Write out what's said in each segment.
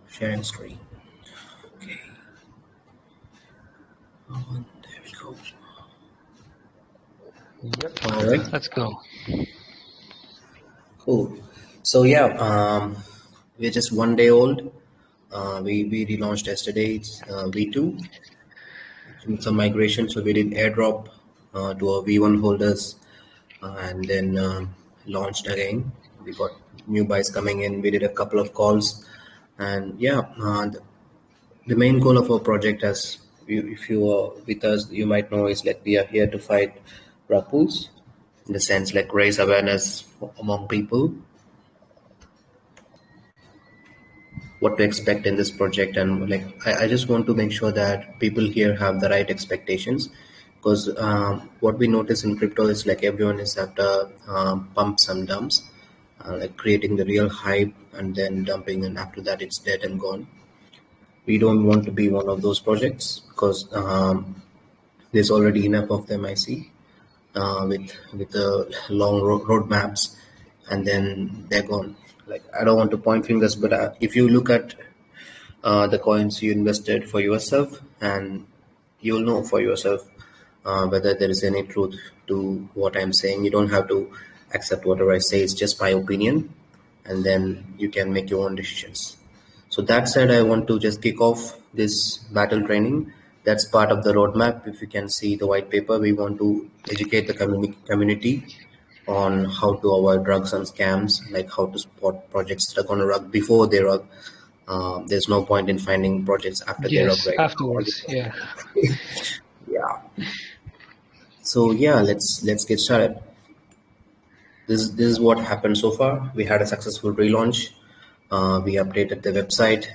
Sharing screen. Okay. There we go. Yep. All right. Let's go. Cool. So yeah, we're just 1 day old. We relaunched yesterday. It's V2. Some migration. So we did airdrop to our V1 holders, and then launched again. We got new buys coming in. We did a couple of calls, and yeah, the main goal of our project, as if you are with us, you might know, is like we are here to fight rug pulls, in the sense like raise awareness among people, what to expect in this project, and like I just want to make sure that people here have the right expectations, because what we notice in crypto is like everyone is after pumps and dumps, like creating the real hype and then dumping, and after that it's dead and gone. We don't want to be one of those projects, because there's already enough of them I see, with the long roadmaps, and then they're gone. Like, I don't want to point fingers, but if you look at the coins you invested for yourself, and you'll know for yourself whether there is any truth to what I'm saying. You don't have to accept whatever I say. It's just my opinion, and then you can make your own decisions. So that said, I want to just kick off this battle training. That's part of the roadmap. If you can see the white paper, we want to educate the community on how to avoid drugs and scams, like how to spot projects that are going to rug before they rug. There's no point in finding projects after they rug, Yes, right? afterwards. Yeah. Yeah. So yeah, let's get started. This is what happened so far. We had a successful relaunch. We updated the website.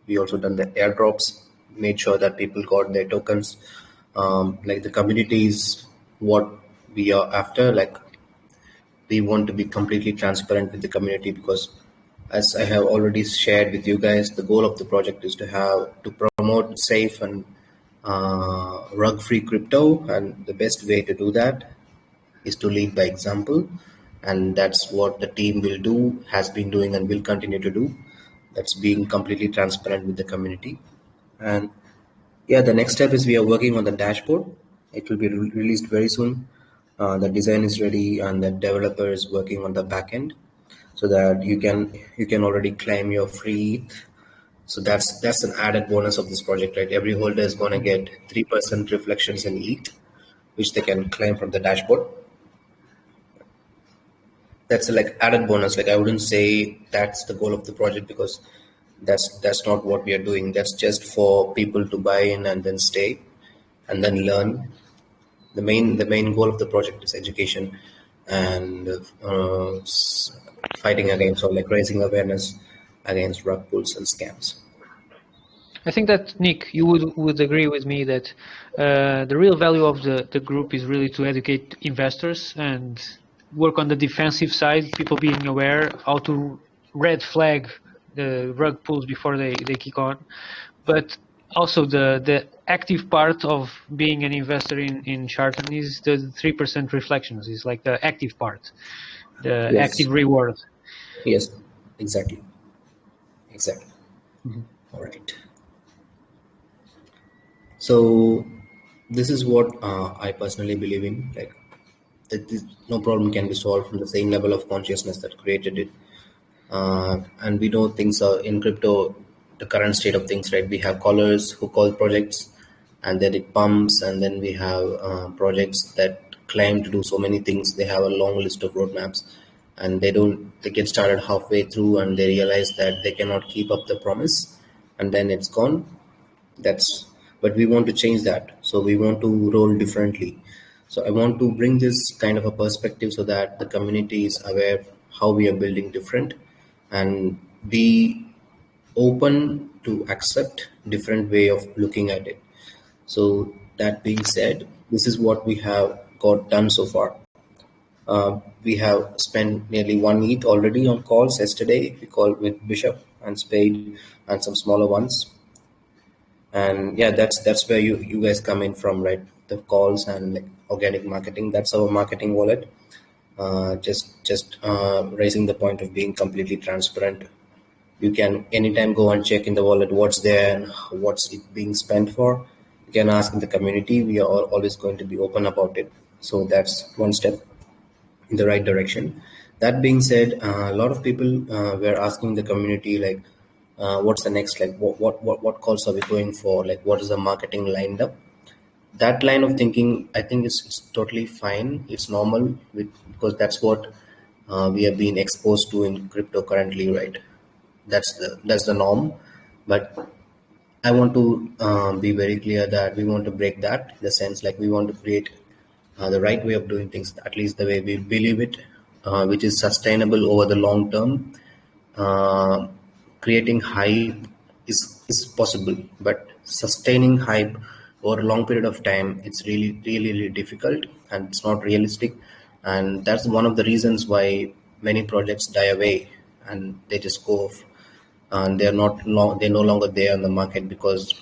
We also done the airdrops, made sure that people got their tokens. Like, the community is what we are after. Like, we want to be completely transparent with the community, because, as I have already shared with you guys, the goal of the project is to promote safe and rug-free crypto, and the best way to do that is to lead by example, and that's what the team will do, has been doing, and will continue to do. That's being completely transparent with the community. And yeah, the next step is we are working on the dashboard. It will be released very soon. The design is ready, and the developer is working on the backend, so that you can already claim your free ETH. So that's an added bonus of this project, right? Every holder is going to get 3% reflections in ETH, which they can claim from the dashboard. That's a, like, added bonus. Like, I wouldn't say that's the goal of the project, because that's not what we are doing. That's just for people to buy in and then stay and then learn. The main goal of the project is education, and fighting against, or like raising awareness against rug pulls and scams. I think that, Nick, you would agree with me that the real value of the group is really to educate investors and work on the defensive side, people being aware how to red flag the rug pulls before they kick on. But also the active part of being an investor in Shartan is the 3% reflections, is like the active part, the Yes. active reward. Yes, exactly. Mhm. All right. So this is what I personally believe in. Like, that no problem can be solved from the same level of consciousness that created it. And we know things are in crypto, the current state of things, right? We have callers who call projects, and then it pumps, and then we have projects that claim to do so many things. They have a long list of roadmaps, and they get started halfway through, and they realize that they cannot keep up the promise, and then it's gone. But we want to change that. So we want to roll differently. So I want to bring this kind of a perspective, so that the community is aware of how we are building different, and be open to accept different way of looking at it. So that being said, this is what we have got done so far. We have spent nearly 1 ETH already on calls. Yesterday we called with Bishop and Spade and some smaller ones. And yeah, that's where you guys come in from, right? the calls and like organic marketing. That's our marketing wallet. Just raising the point of being completely transparent. You can anytime go and check in the wallet what's there and what's it being spent for. You can ask in the community. We are always going to be open about it. So that's one step in the right direction. That being said, a lot of people were asking the community like, what's the next? Like, what calls are we going for? Like, what is the marketing lined up? That line of thinking, I think, it's totally fine. It's normal because that's what we have been exposed to in crypto currently, right? That's the norm. But I want to be very clear that we want to break that in the sense like we want to create the right way of doing things, at least the way we believe it, which is sustainable over the long term. Uh, Creating hype is possible, but sustaining hype over a long period of time, it's really difficult and it's not realistic. And that's one of the reasons why many projects die away and they just go off and they're no longer there on the market because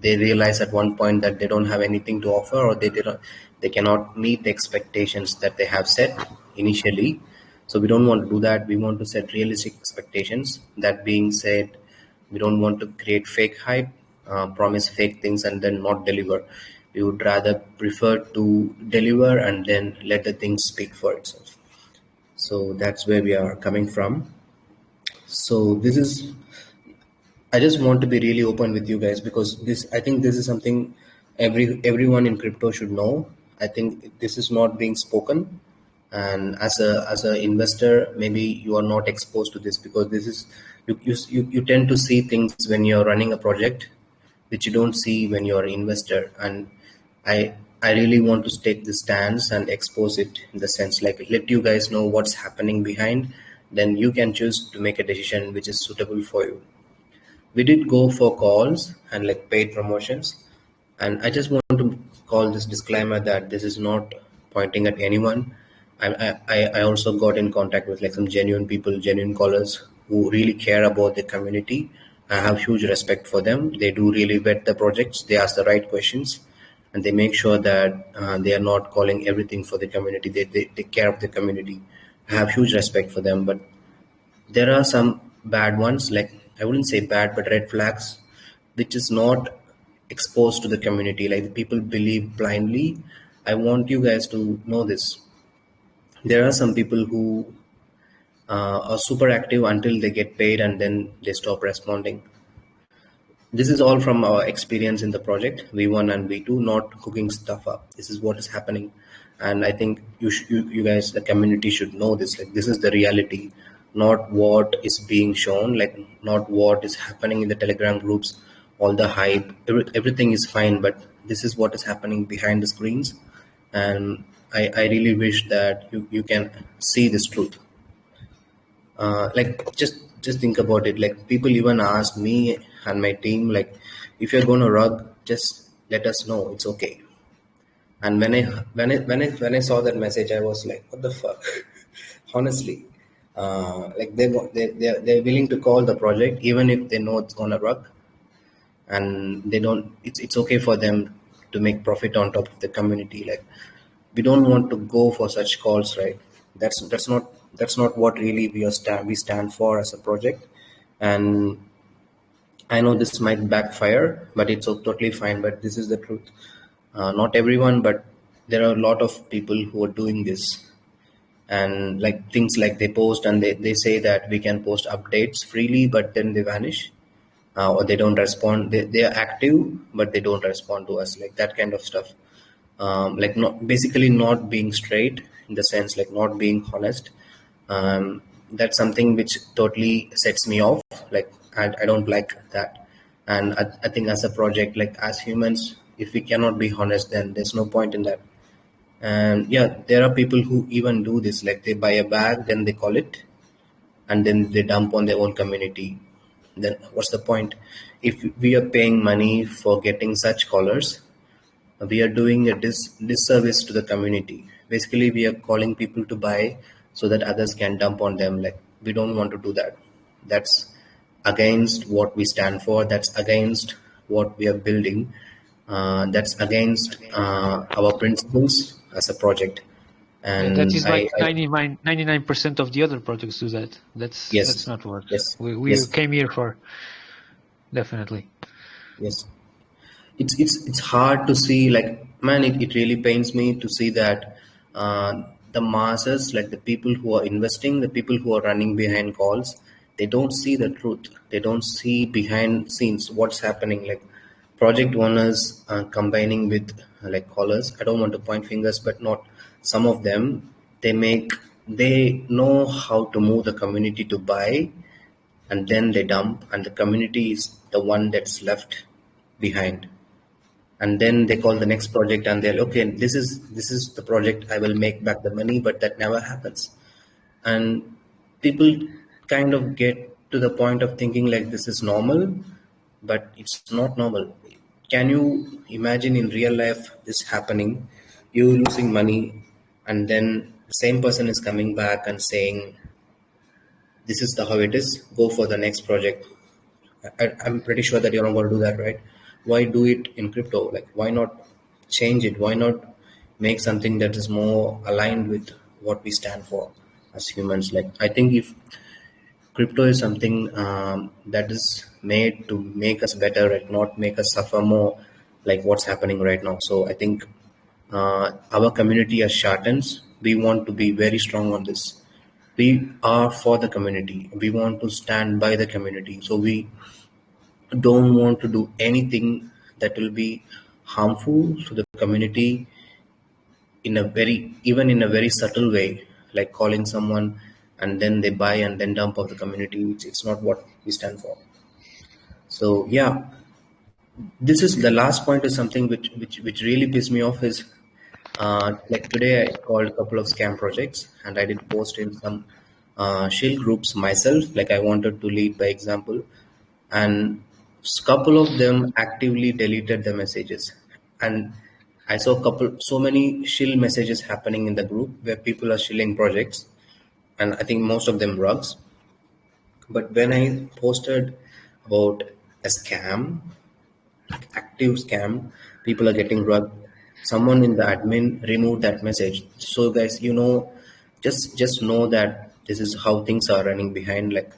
they realize at one point that they don't have anything to offer or they cannot meet the expectations that they have set initially. So we don't want to do that. We want to set realistic expectations. That being said, we don't want to create fake hype, promise fake things and then not deliver. We would rather prefer to deliver and then let the things speak for itself. So that's where we are coming from. So this is, I just want to be really open with you guys because I think this is something everyone in crypto should know. I think this is not being spoken, and as a investor, maybe you are not exposed to this because this is you tend to see things when you're running a project, which you don't see when you're an investor. And I really want to take the stance and expose it in the sense like let you guys know what's happening behind. Then you can choose to make a decision which is suitable for you. We did go for calls and like paid promotions, and I just want to call this disclaimer that this is not pointing at anyone. I also got in contact with like some genuine people, genuine callers who really care about the community. I have huge respect for them. They do really vet the projects. They ask the right questions, and they make sure that they are not calling everything for the community. They take care of the community. I have huge respect for them, but there are some bad ones, like I wouldn't say bad, but red flags, which is not exposed to the community. Like the people believe blindly. I want you guys to know this. There are some people who are super active until they get paid and then they stop responding. This is all from our experience in the project V1 and V2, not cooking stuff up. This is what is happening, and I think you guys, the community, should know this. Like this is the reality, not what is being shown. Like not what is happening in the Telegram groups, all the hype. Everything is fine, but this is what is happening behind the screens, and I really wish that you can see this truth. Like just think about it. Like people even asked me and my team like, if you're going to rug, just let us know, it's okay. And when I saw that message, I was like, what the fuck? Honestly, like they're willing to call the project even if they know it's gonna rug, and they don't, it's okay for them to make profit on top of the community. Like we don't want to go for such calls, right? That's not what really we stand for as a project. And I know this might backfire, but it's totally fine. But this is the truth. Not everyone, but there are a lot of people who are doing this. And like things like they post and they say that we can post updates freely, but then they vanish, or they don't respond. They are active, but they don't respond to us, like that kind of stuff. Like not basically not being straight in the sense like not being honest. That's something which totally sets me off. Like I don't like that. And I think as a project, like as humans, if we cannot be honest, then there's no point in that. And yeah, there are people who even do this, like they buy a bag, then they call it, and then they dump on their own community. Then what's the point? If we are paying money for getting such callers, we are doing a disservice to the community. Basically, we are calling people to buy so that others can dump on them. Like we don't want to do that. That's against what we stand for. That's against what we are building. that's against our principles as a project. And that And is like 99% of the other projects do that. That's yes, not what yes, we yes, came here for. Definitely. yes. It's hard to see, like, man, it really pains me to see that the masses, like the people who are investing, the people who are running behind calls, they don't see the truth. They don't see behind scenes what's happening. Like project owners combining with like callers. I don't want to point fingers, but not some of them. They know how to move the community to buy, and then they dump, and the community is the one that's left behind. And then they call the next project and they're, okay, this is the project, I will make back the money, but that never happens. And people kind of get to the point of thinking like this is normal, but it's not normal. Can you imagine in real life this happening, you losing money, and then the same person is coming back and saying, this is the how it is, go for the next project. I'm pretty sure that you're not going to do that, right? Why do it in crypto? Like, why not change it? Why not make something that is more aligned with what we stand for as humans? Like, I think if crypto is something that is made to make us better and not make us suffer more, like what's happening right now. So I think our community as Shartans, we want to be very strong on this. We are for the community. We want to stand by the community. So we don't want to do anything that will be harmful to the community in a very, even in a very subtle way, like calling someone and then they buy and then dump of the community. It's not what we stand for. So yeah, this is the last point is something which really pissed me off is like today I called a couple of scam projects and I did post in some shill groups myself, like I wanted to lead by example, and couple of them actively deleted the messages. And I saw so many shill messages happening in the group where people are shilling projects, and I think most of them rugs. But when I posted about a scam, active scam, people are getting rugged, someone in the admin removed that message. So guys, just know that this is how things are running behind, like,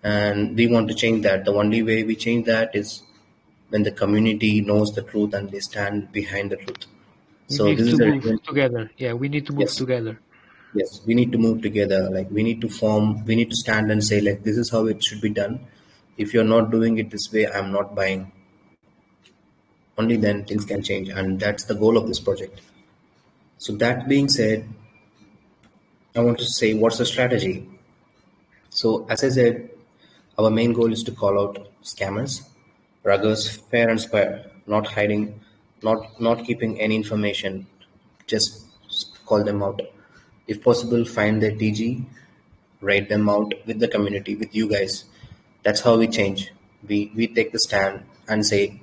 and we want to change that. The only way we change that is when the community knows the truth and they stand behind the truth. We So need this to is a move together. Yeah, we need to move yes, together. yes, we need to move together. Like we need to stand and say like this is how it should be done. If you're not doing it this way, I'm not buying. Only then things can change, and that's the goal of this project. So that being said, I want to say what's the strategy. So as I said, our main goal is to call out scammers, ruggers, fair and square, not hiding, not keeping any information, just call them out. If possible, find their TG, write them out with the community, with you guys. That's how we change. We take the stand and say,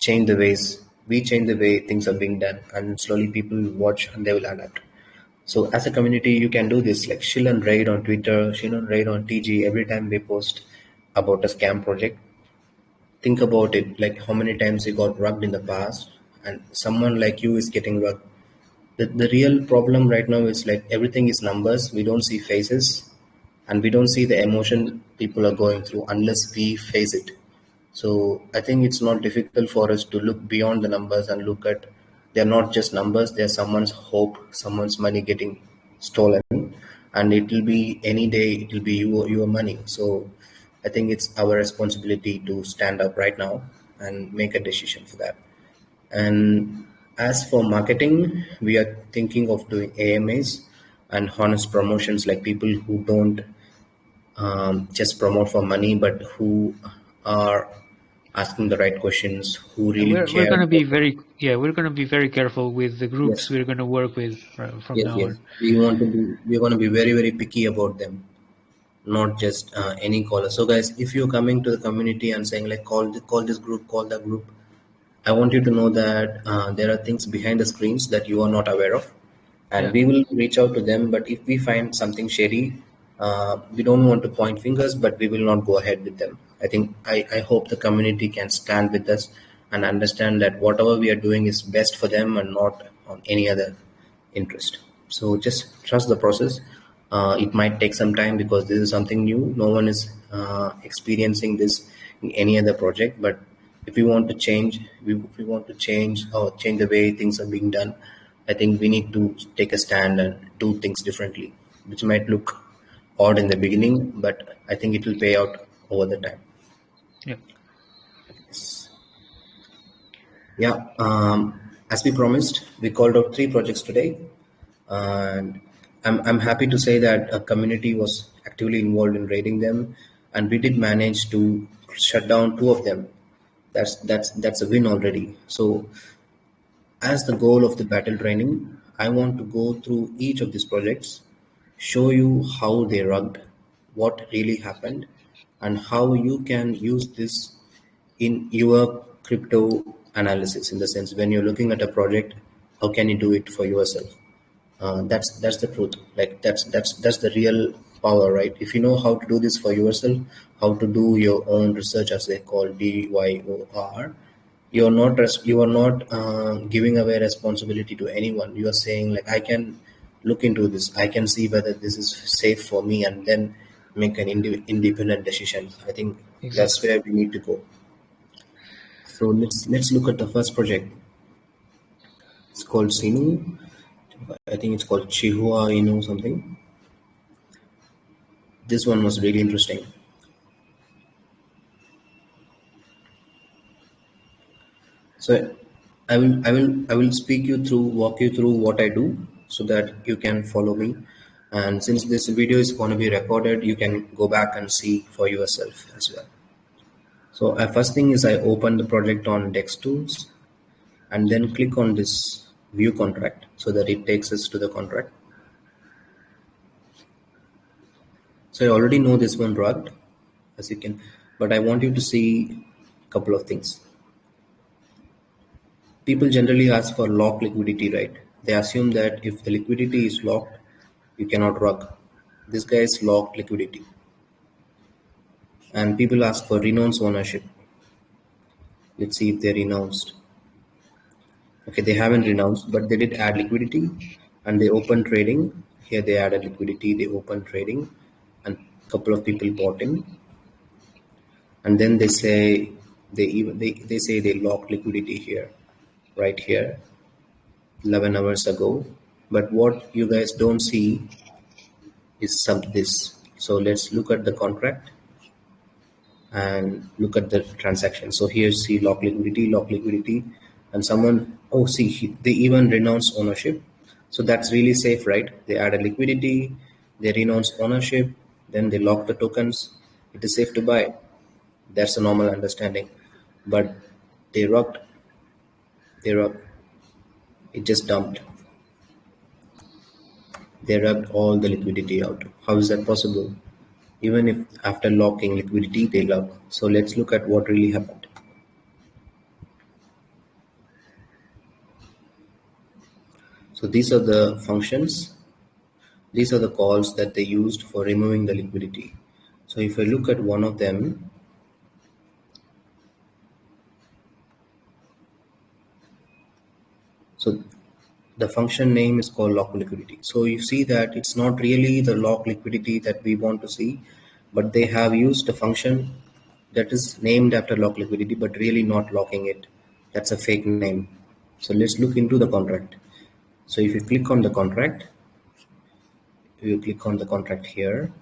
change the ways. We change the way things are being done, and slowly people will watch and they will adapt. So as a community, you can do this like shill and raid on Twitter, shill and raid on TG every time they post about a scam project. Think about it, like how many times you got rugged in the past, and someone like you is getting rugged. The real problem right now is like everything is numbers. We don't see faces, and we don't see the emotion people are going through unless we face it. So I think it's not difficult for us to look beyond the numbers and look at, they're not just numbers, they're someone's hope, someone's money getting stolen, and it will be any day, it will be your money. So I think it's our responsibility to stand up right now and make a decision for that. And as for marketing, we are thinking of doing AMAs and honest promotions, like people who don't just promote for money, but who are asking the right questions, who And really we're care. gonna be very careful with the groups Yes, we're gonna work with from yes, now yes. on. We're going to be very, very picky about them, not just any caller. So, guys, if you're coming to the community and saying like call this group, call that group, I want you to know that there are things behind the screens that you are not aware of, and Yeah. we will reach out to them. But if we find something shady, we don't want to point fingers, but we will not go ahead with them. I think I hope the community can stand with us and understand that whatever we are doing is best for them and not on any other interest. So just trust the process. It might take some time because this is something new. No one is experiencing this in any other project. But if we want to change, if we want to change or change the way things are being done, I think we need to take a stand and do things differently, which might look odd in the beginning, but I think it will pay out over the time. Yeah. Yeah. As we promised, we called out 3 projects today, and I'm happy to say that a community was actively involved in rating them, and we did manage to shut down 2 of them. That's a win already. So, as the goal of the battle training, I want to go through each of these projects, show you how they rugged, what really happened, and how you can use this in your crypto analysis. In the sense, when you're looking at a project, how can you do it for yourself? That's the truth. Like that's the real power, right? If you know how to do this for yourself, how to do your own research, as they call DYOR, you are not giving away responsibility to anyone. You are saying like, I can look into this, I can see whether this is safe for me, and then make an independent decision. I think that's Exactly. where we need to go. So let's look at the first project. It's called Sinu. I think it's called Chihua Inu something. This one was really interesting. So I will walk you through what I do so that you can follow me. And since this video is going to be recorded, you can go back and see for yourself as well. So first thing is I open the project on Dex Tools and then click on this view contract so that it takes us to the contract. So I already know this one rugged, as you can, but I want you to see a couple of things. People generally ask for lock liquidity, right? They assume that if the liquidity is locked, you cannot rug. This guy is locked liquidity. And people ask for renounce ownership. Let's see if they renounced. Okay, they haven't renounced, but they did add liquidity and they opened trading. Here they added liquidity, they opened trading, and a couple of people bought in. And then they say they say they locked liquidity here, right here, 11 hours ago. But what you guys don't see is this. So let's look at the contract and look at the transaction. So here see lock liquidity, and someone, oh, see, they even renounce ownership. So that's really safe, right? They added liquidity, they renounce ownership, then they lock the tokens. It is safe to buy. That's a normal understanding. But they rugged, it just dumped. They rubbed all the liquidity out. How is that possible? Even if after locking liquidity, they lock. So let's look at what really happened. So these are the functions. These are the calls that they used for removing the liquidity. So if I look at one of them, so the function name is called lock liquidity. So you see that it's not really the lock liquidity that we want to see, but they have used a function that is named after lock liquidity, but really not locking it. That's a fake name. So let's look into the contract. So if you click on the contract, you click on the contract here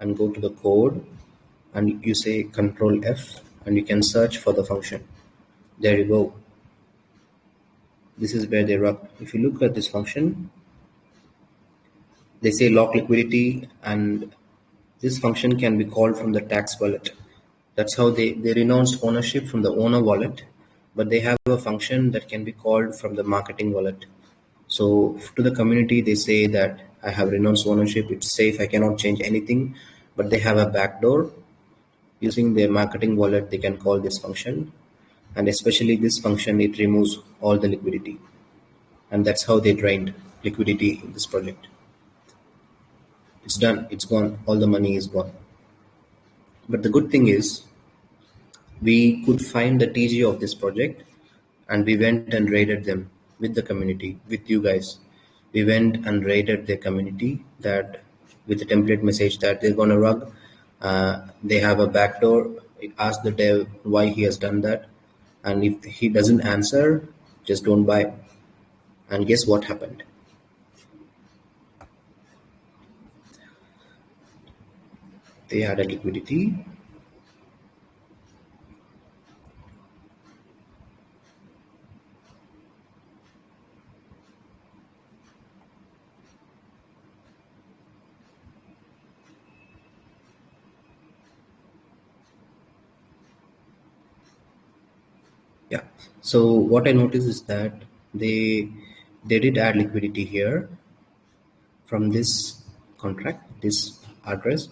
and go to the code and you say Control F and you can search for the function. There you go. This is where they rub. If you look at this function, they say lock liquidity, and this function can be called from the tax wallet. That's how they renounced ownership from the owner wallet, but they have a function that can be called from the marketing wallet. So to the community, they say that I have renounced ownership, it's safe, I cannot change anything, but they have a backdoor. Using their marketing wallet, they can call this function, and especially this function, it removes all the liquidity. And that's how they drained liquidity in this project. It's done, it's gone, all the money is gone. But the good thing is, we could find the TG of this project, and we went and raided them with the community, with you guys. We went and raided their community that with the template message that they're gonna rug. They have a backdoor. Ask the dev why he has done that, and if he doesn't answer, just don't buy. And guess what happened? They had a liquidity. Yeah. So what I noticed is that they did add liquidity here from this contract, this address,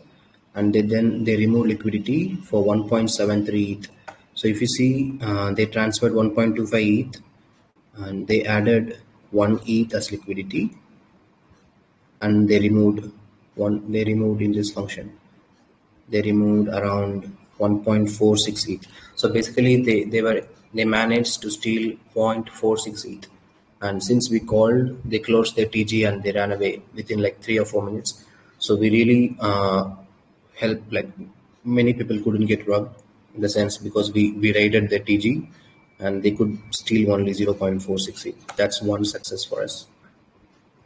and then they remove liquidity for 1.73 ETH. So if you see, they transferred 1.25 ETH, and they added 1 ETH as liquidity, and they removed one. They removed in this function. They removed around 1.46 ETH. So basically, they managed to steal 0.46 ETH. And since we called, they closed their TG and they ran away within like 3 or 4 minutes. So we really helped. Like many people couldn't get rugged in the sense because we raided their TG and they could steal only 0.46 ETH. That's one success for us.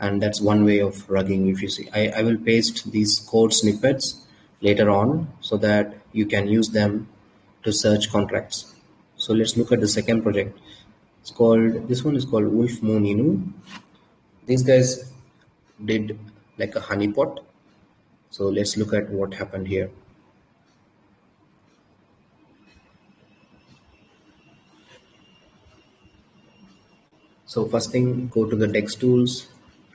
And that's one way of rugging. If you see, I will paste these code snippets later on so that you can use them to search contracts. So let's look at the second project. This one is called Wolf Moon Inu. These guys did like a honeypot. So let's look at what happened here. So first thing, go to the DEX tools,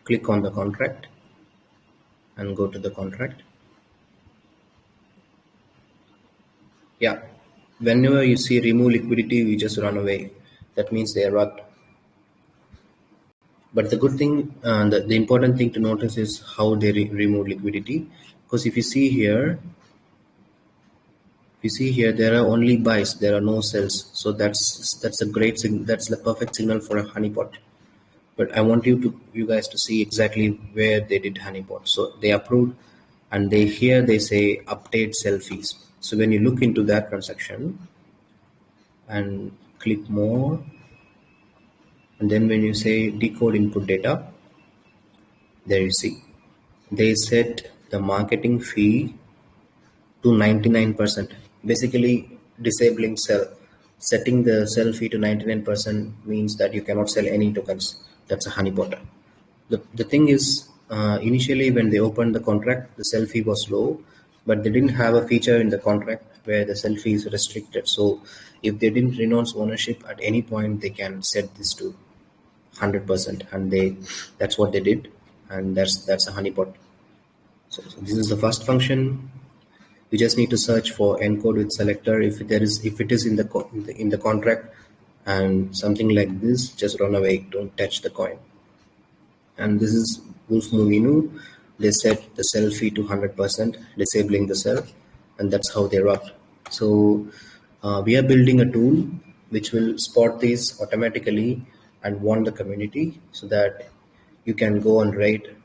click on the contract and go to the contract. Yeah, whenever you see remove liquidity, we just run away. That means they are rugged. But the good thing, the important thing to notice is how they remove liquidity. Because if you see here, there are only buys, there are no sells. So that's a great signal. That's the perfect signal for a honeypot. But I want you guys to see exactly where they did honeypot. So they approved, and they say update selfies. So when you look into that transaction and click more, and then when you say decode input data, there you see they set the marketing fee to 99%. Basically disabling sell. Setting the sell fee to 99% means that you cannot sell any tokens. That's a honeypot. The thing is, initially when they opened the contract, the sell fee was low, but they didn't have a feature in the contract where the sell fee is restricted. So if they didn't renounce ownership at any point, they can set this to 100%, and that's what they did, and that's a honeypot. So this is the first function. You just need to search for encode with selector if it is in the contract, and something like this, just run away, don't touch the coin. And this is Wolf Moon Inu. They set the sell fee to 100%, disabling the sell, and that's how they rug. So we are building a tool which will spot these automatically and warn the community so that you can go and raid.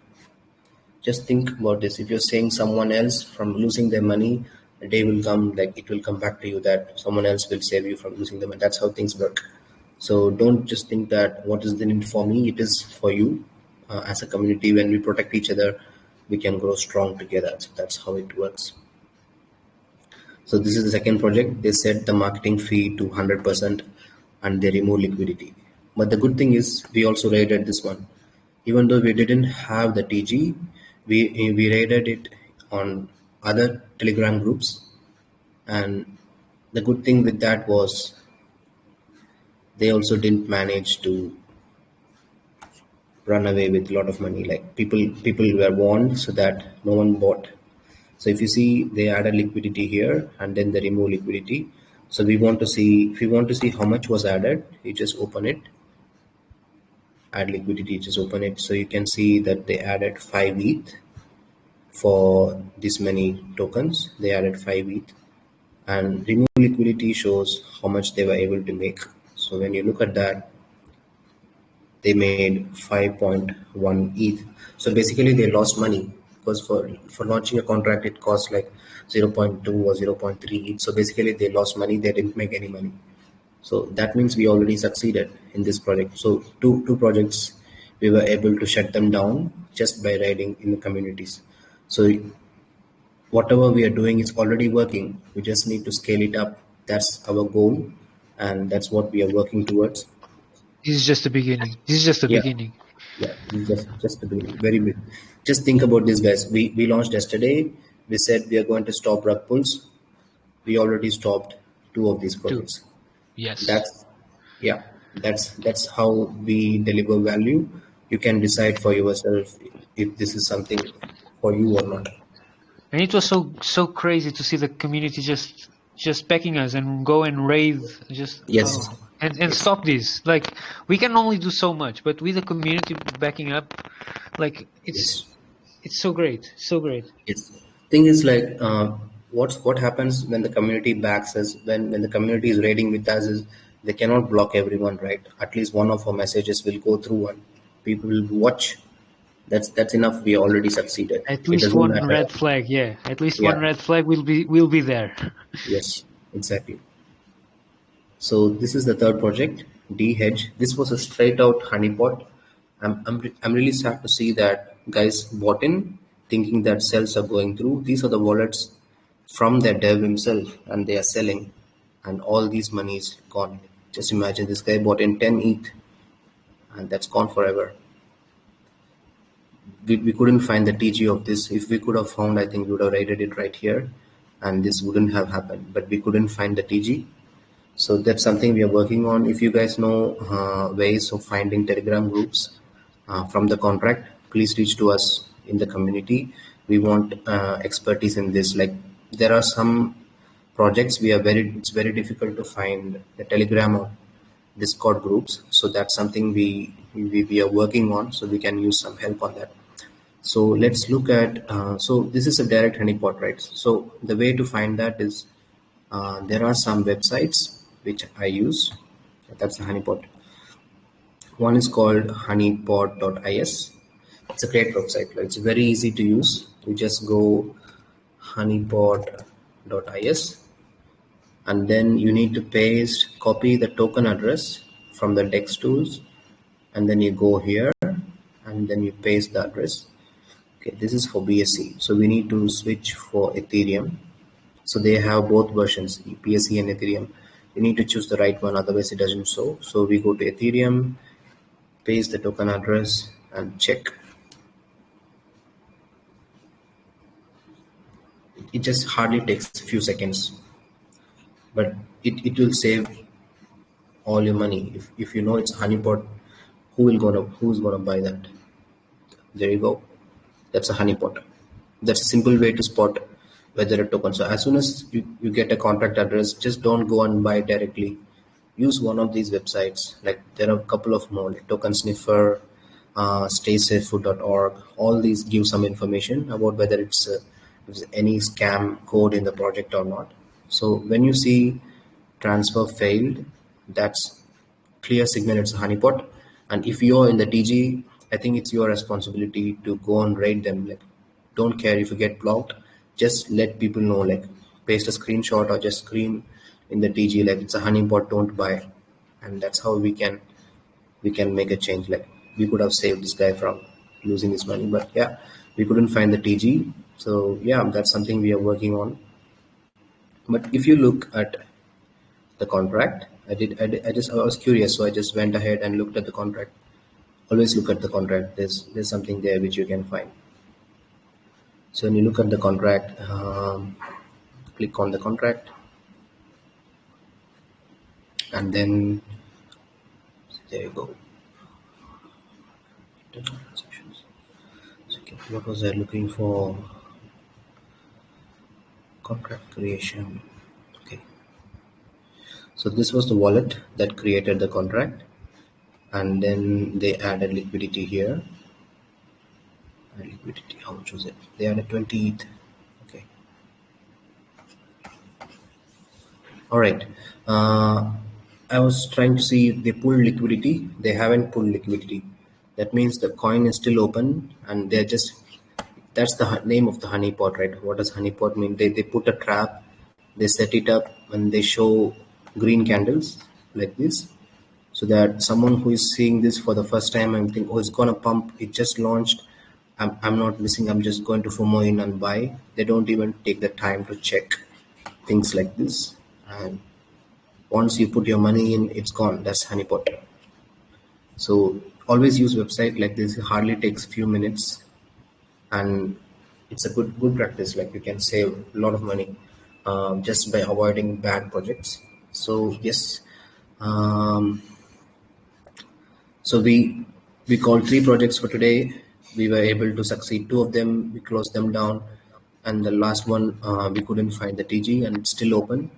Just think about this. If you're saying someone else from losing their money, a day will come, like it will come back to you that someone else will save you from losing them, and that's how things work. So don't just think that what is the need for me, it is for you. As a community, when we protect each other, we can grow strong together. So that's how it works. So this is the second project. They set the marketing fee to 100% and they remove liquidity. But the good thing is we also raided this one. Even though we didn't have the TG, we raided it on other Telegram groups. And the good thing with that was they also didn't manage to run away with a lot of money. Like people were warned so that no one bought. So if you see, they added liquidity here and then they remove liquidity. So if we want to see how much was added, you just open it, add liquidity, just open it. So you can see that they added 5 ETH for this many tokens. They added 5 ETH, and remove liquidity shows how much they were able to make. So when you look at that, they made 5.1 ETH. So basically they lost money because for launching a contract, it costs like 0.2 or 0.3 ETH. So basically they lost money. They didn't make any money. So that means we already succeeded in this project. So two projects, we were able to shut them down just by writing in the communities. So whatever we are doing is already working. We just need to scale it up. That's our goal, and that's what we are working towards. This is just the beginning. This is just the Yeah, beginning. yeah. This is just the beginning. Very big. Just think about this, guys. We launched yesterday. We said we are going to stop rug pulls. We already stopped two of these Two. projects. Yes. That's yeah. That's how we deliver value. You can decide for yourself if this is something for you or not. And it was so crazy to see the community just backing us and go and raid just Yes. and Yes. stop this. Like we can only do so much, but with the community backing up, like Yes. it's so great, so great. Yes. Thing is like what happens when the community backs us, when the community is raiding with us is they cannot block everyone, right? At least one of our messages will go through and people will watch. That's enough. We already succeeded. At It least doesn't one matter. red flag, yeah. At least Yeah. one red flag will be there. Yes. Exactly. So this is the third project, D Hedge. This was a straight out honeypot. I'm really sad to see that guys bought in thinking that sales are going through. These are the wallets from their dev himself and they are selling and all these money is gone. Just imagine this guy bought in 10 ETH and that's gone forever. We couldn't find the TG of this. If we could have found, I think we would have rated it right here and this wouldn't have happened. But we couldn't find the TG. So that's something we are working on. If you guys know ways of finding Telegram groups from the contract, please reach to us in the community. We want expertise in this. Like there are some projects it's very difficult to find the Telegram or Discord groups. So that's something we are working on. So we can use some help on that. So let's look at. So this is a direct honeypot, right? So the way to find that is there are some websites which I use. That's the honeypot. One is called honeypot.is. It's a great website. It's very easy to use. You just go honeypot.is and then you need to copy the token address from the DEX tools and then you go here and then you paste the address. Okay, this is for BSC. So we need to switch for Ethereum. So they have both versions, BSC and Ethereum. You need to choose the right one, otherwise it doesn't show. So we go to Ethereum, paste the token address and check. It just hardly takes a few seconds, but it will save all your money. If you know it's honeypot, who's gonna buy that? There you go. That's a honeypot. That's a simple way to spot whether a token. So as soon as you get a contract address, just don't go and buy directly. Use one of these websites. Like there are a couple of more, like Token Sniffer, StaySafeFood.org. All these give some information about whether if there's any scam code in the project or not. So when you see transfer failed, that's clear signal it's a honeypot. And if you're in the TG, I think it's your responsibility to go and rate them. Like, don't care if you get blocked. Just let people know. Like, paste a screenshot or just scream in the TG like it's a honeypot. Don't buy. And that's how we can make a change. Like, we could have saved this guy from losing his money, but yeah, we couldn't find the TG. So yeah, that's something we are working on. But if you look at the contract, I was curious, so I just went ahead and looked at the contract. Always look at the contract. There's something there which you can find. So when you look at the contract, click on the contract, and then there you go. Okay, what was I looking for? Contract creation. Okay. So this was the wallet that created the contract, and then they added liquidity here. Liquidity, how much was it? They added 20 ETH. Okay. All right. I was trying to see if they pulled liquidity. They haven't pulled liquidity. That means the coin is still open, and they're just, that's the name of the honeypot, right? What does honeypot mean? They put a trap, they set it up, and they show green candles like this, so that someone who is seeing this for the first time and think, oh, it's gonna pump, it just launched, I'm not missing, I'm just going to FOMO in and buy. They don't even take the time to check things like this. And once you put your money in, it's gone. That's honeypot. So always use website like this. It hardly takes few minutes, and it's a good practice. Like you can save a lot of money just by avoiding bad projects. So yes, um, so we called 3 projects for today. We were able to succeed 2 of them. We closed them down, and the last one we couldn't find the TG, and it's still open.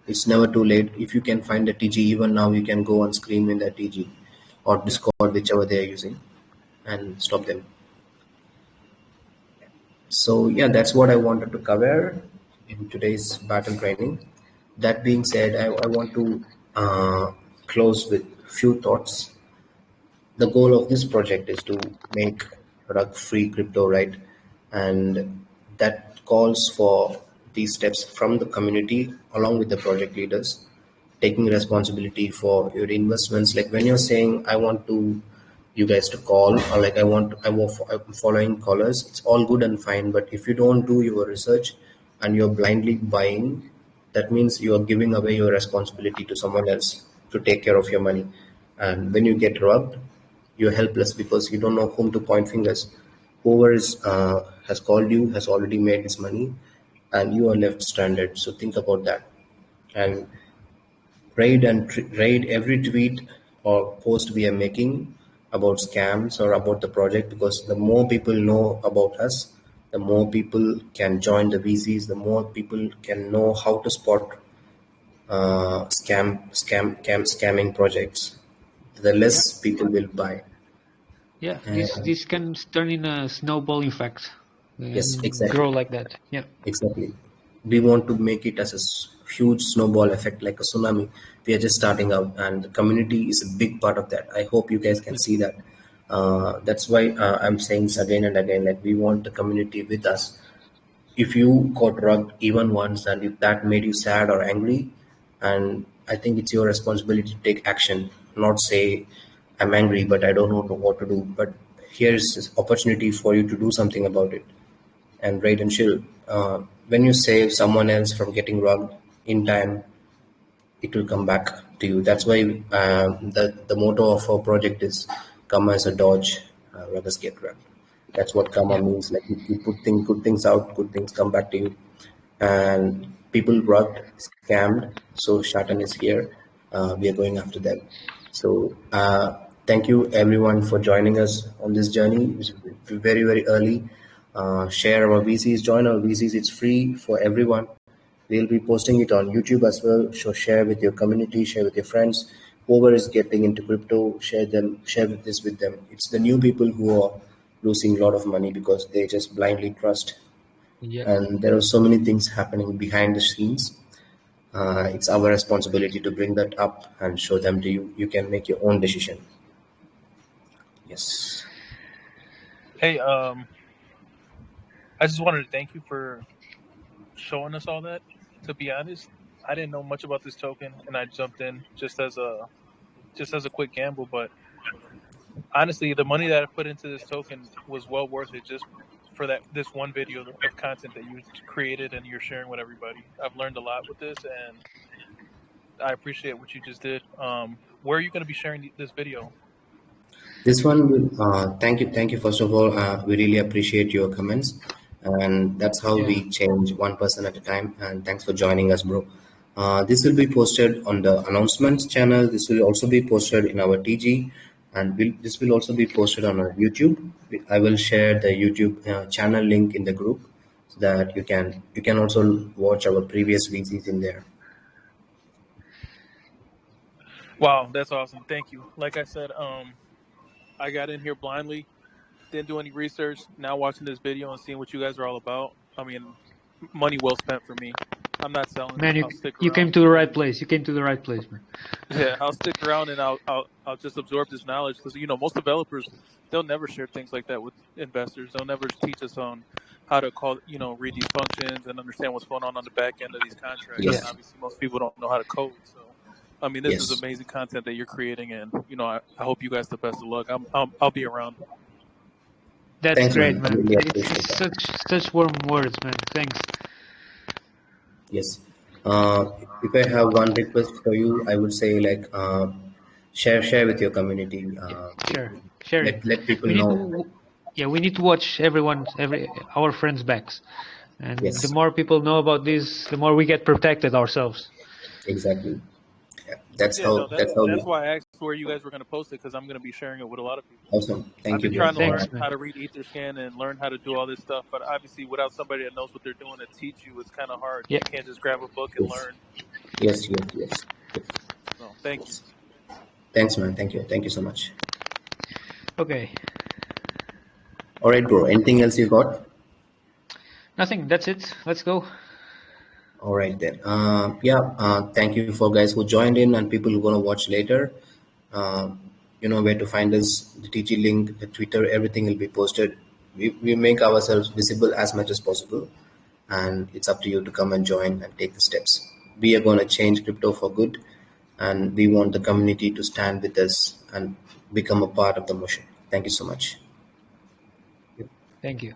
It's never too late. If you can find the TG even now, you can go on screen in the TG or Yeah. Discord, whichever they are using, and stop them. So yeah, that's what I wanted to cover in today's battle training. That being said, I want to close with few thoughts. The goal of this project is to make rug-free crypto, right? And that calls for these steps from the community along with the project leaders taking responsibility for your investments. Like when you're saying, I want to you guys to call, or like I'm following callers, it's all good and fine. But if you don't do your research and you're blindly buying, that means you are giving away your responsibility to someone else to take care of your money. And when you get robbed, you're helpless because you don't know whom to point fingers. Whoever has called you has already made his money, and you are left stranded. So think about that. And raid every tweet or post we are making about scams or about the project, because the more people know about us, the more people can join the VCs, the more people can know how to spot scamming projects, the Yeah. less people will buy. Yeah. And This can turn in a snowball effect yes, and exactly. grow like that. Yeah. Exactly. We want to make it as a huge snowball effect, like a tsunami. We are just starting out, and the community is a big part of that. I hope you guys can Yeah. see that. That's why I'm saying this again and again. Like we want the community with us. If you got rugged even once, and if that made you sad or angry, and I think it's your responsibility to take action. Not say, I'm angry, but I don't know what to do. But here's this opportunity for you to do something about it. And right and chill. When you save someone else from getting robbed in time, it will come back to you. That's why the motto of our project is "Karma is a dodge, ruggers get rugged." That's what karma Yeah. means. Like if you put good things out, good things come back to you. And people rugged, scammed. So Shartan is here. We are going after them. So thank you everyone for joining us on this journey. It's very early. Share our VCs, join our VCs. It's free for everyone. We'll be posting it on YouTube as well. So share with your community, share with your friends. Whoever is getting into crypto, share this with them. It's the new people who are losing a lot of money because they just blindly trust. Yeah. And there are so many things happening behind the scenes. It's our responsibility to bring that up and show them to you. You can make your own decision. Yes. Hey, I just wanted to thank you for showing us all that. To be honest, I didn't know much about this token, and I jumped in just as a quick gamble. But honestly, the money that I put into this token was well worth it just for this one video of content that you created and you're sharing with everybody. I've learned a lot with this, and I appreciate what you just did. Where are you going to be sharing this video? This one, thank you. First of all, we really appreciate your comments, and that's how Yeah. we change one person at a time. And thanks for joining us, bro. This will be posted on the announcements channel. This will also be posted in our TG, and this will also be posted on our YouTube. I will share the YouTube channel link in the group so that you can also watch our previous VCs in there. Wow, that's awesome. Thank you. Like I said, I got in here blindly, didn't do any research. Now watching this video and seeing what you guys are all about, I mean, money well spent for me. I'm not selling. Man, I'll stick you around. came to the right place. You came to the right place, man. Yeah, I'll stick around and I'll just absorb this knowledge because most developers, they'll never share things like that with investors. They'll never teach us on how to read these functions and understand what's going on the back end of these contracts. Yes. And obviously, most people don't know how to code. So, I mean, this is Yes. amazing content that you're creating, and I hope you guys the best of luck. I'll be around. That's Thanks, great, man. I man. really It's appreciate that. such warm words, man. Thanks. Yes. If I have one request for you, I would say like share with your community. Share it. Let people We need know. to, yeah, we need to watch our friends' backs, and the Yes, more people know about this, the more we get protected ourselves. exactly. Yeah, that's Yeah, no, how that's how we. that's why I asked where you guys were going to post it because I'm going to be sharing it with a lot of people. Awesome. I've Thank you, been bro. trying to Thanks, learn man. how to read Etherscan and learn how to do all this stuff, but obviously without somebody that knows what they're doing to teach you, it's kind of hard. Yeah. You can't just grab a book and Yes. learn. Yes. So thank you. Thanks, man. Thank you so much. Okay. All right, bro. Anything else you got? Nothing. That's it. Let's go. All right then. Thank you for guys who joined in and people who are gonna watch later. You know where to find us. The TG link, the Twitter, everything will be posted. We make ourselves visible as much as possible, and it's up to you to come and join and take the steps. We are gonna change crypto for good, and we want the community to stand with us and become a part of the motion. Thank you so much. Thank you.